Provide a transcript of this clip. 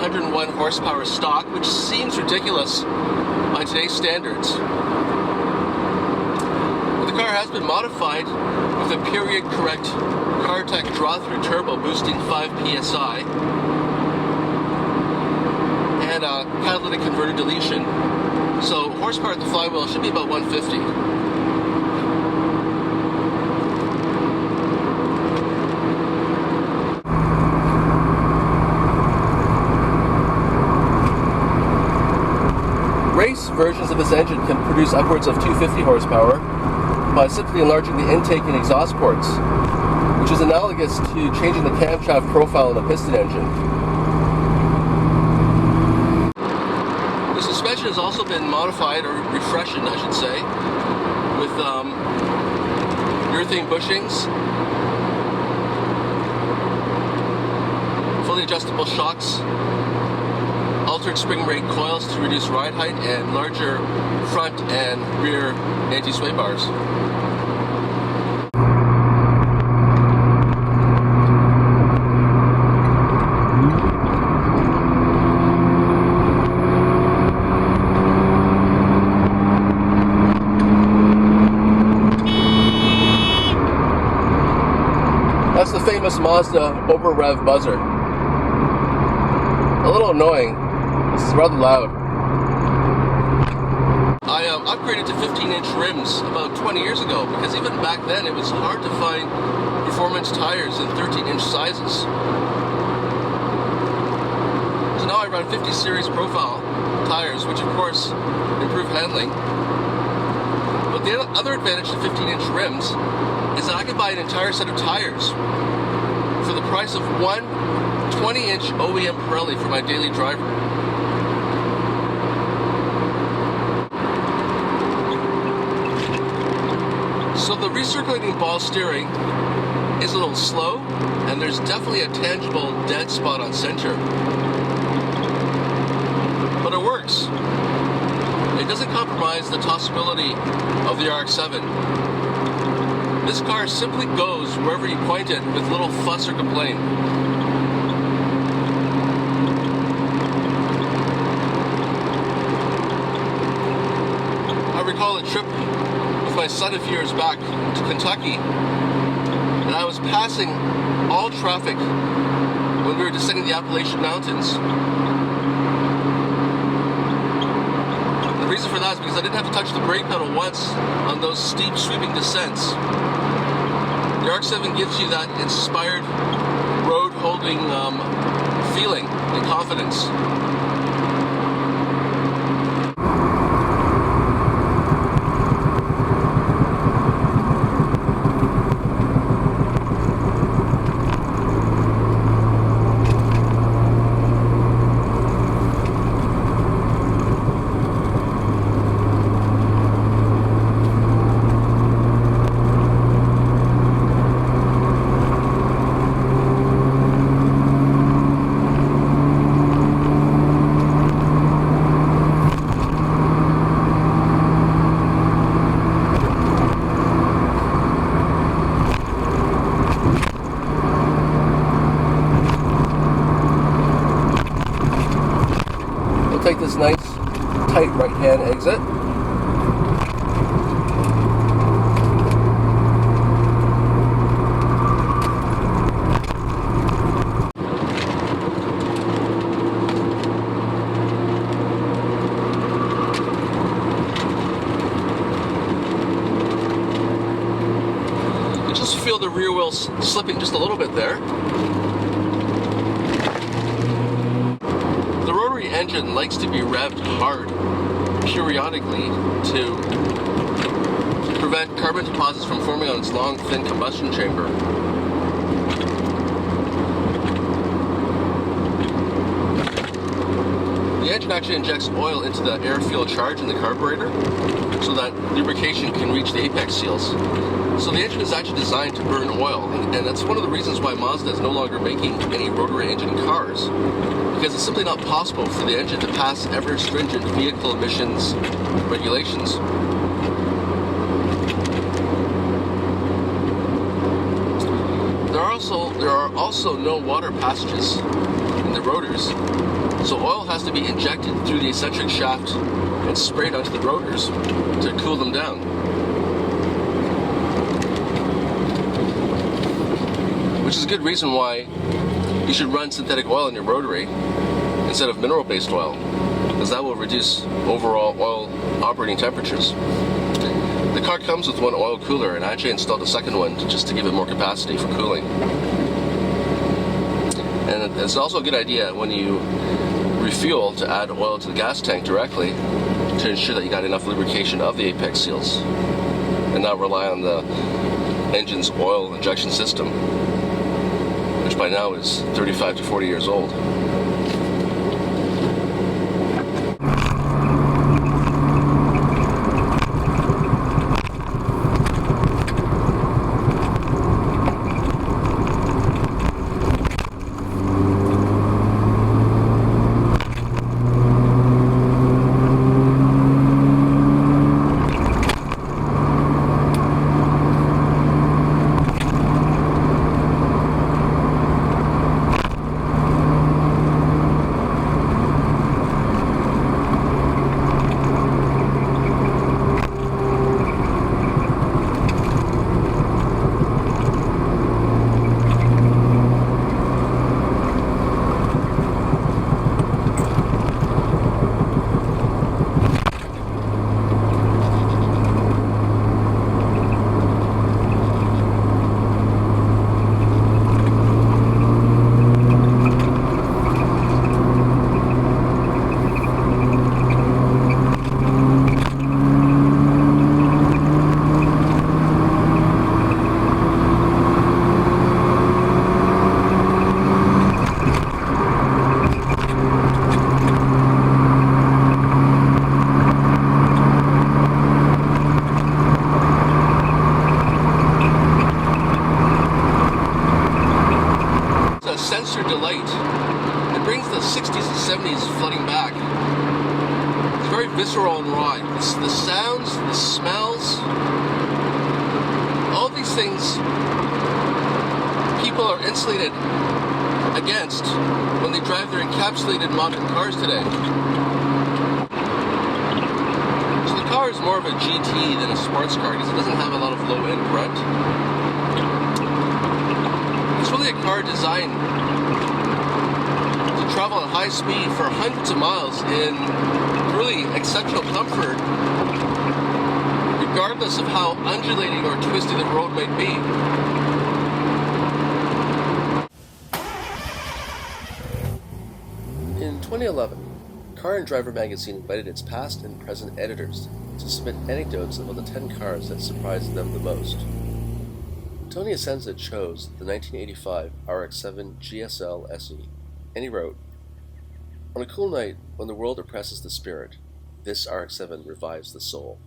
101 horsepower stock, which seems ridiculous by today's standards. But the car has been modified with a period correct CarTech draw-through turbo boosting 5 psi and a catalytic converter deletion. So horsepower at the flywheel should be about 150. Race versions of this engine can produce upwards of 250 horsepower by simply enlarging the intake and exhaust ports, which is analogous to changing the camshaft profile in a piston engine. The suspension has also been modified, or refreshened I should say, with urethane bushings, fully adjustable shocks, altered spring rate coils to reduce ride height, and larger front and rear anti-sway bars. That's the famous Mazda over-rev buzzer. A little annoying. It's rather loud. I upgraded to 15-inch rims about 20 years ago because even back then it was hard to find performance tires in 13-inch sizes. So now I run 50 series profile tires, which of course improve handling. But the other advantage to 15-inch rims is that I can buy an entire set of tires for the price of one 20-inch OEM Pirelli for my daily driver. So the recirculating ball steering is a little slow, and there's definitely a tangible dead spot on center. But it works. It doesn't compromise the tossability of the Rx7. This car simply goes wherever you point it with little fuss or complaint. I recall a trip with my son a few years back to Kentucky, and I was passing all traffic when we were descending the Appalachian Mountains. The reason for that is because I didn't have to touch the brake pedal once on those steep, sweeping descents. The Rx7 gives you that inspired road-holding feeling and confidence. Take this nice tight right hand exit. You just feel the rear wheel slipping just a little bit there. The rotary engine likes to be revved hard periodically to prevent carbon deposits from forming on its long, thin combustion chamber. The engine actually injects oil into the air-fuel charge in the carburetor so that lubrication can reach the apex seals. So the engine is actually designed to burn oil, and that's one of the reasons why Mazda is no longer making any rotary engine cars, because it's simply not possible for the engine to pass ever stringent vehicle emissions regulations. There are also no water passages in the rotors. So oil has to be injected through the eccentric shaft and sprayed onto the rotors to cool them down. Which is a good reason why you should run synthetic oil in your rotary instead of mineral-based oil, because that will reduce overall oil operating temperatures. The car comes with one oil cooler, and I actually installed a second one just to give it more capacity for cooling. And it's also a good idea when you refuel to add oil to the gas tank directly to ensure that you got enough lubrication of the apex seals and not rely on the engine's oil injection system, which by now is 35 to 40 years old. Sensor delight. It brings the 60s and 70s flooding back. It's very visceral and raw. The sounds, the smells, all these things people are insulated against when they drive their encapsulated modern cars today. So the car is more of a GT than a sports car because it doesn't have a lot of low-end grunt. It's really a car designed to travel at high speed for hundreds of miles in really exceptional comfort, regardless of how undulating or twisty the road might be. In 2011, Car and Driver magazine invited its past and present editors to submit anecdotes about the 10 cars that surprised them the most. Tony Asenza chose the 1985 Rx7 GSL SE, and he wrote, "On a cool night when the world oppresses the spirit, this Rx7 revives the soul."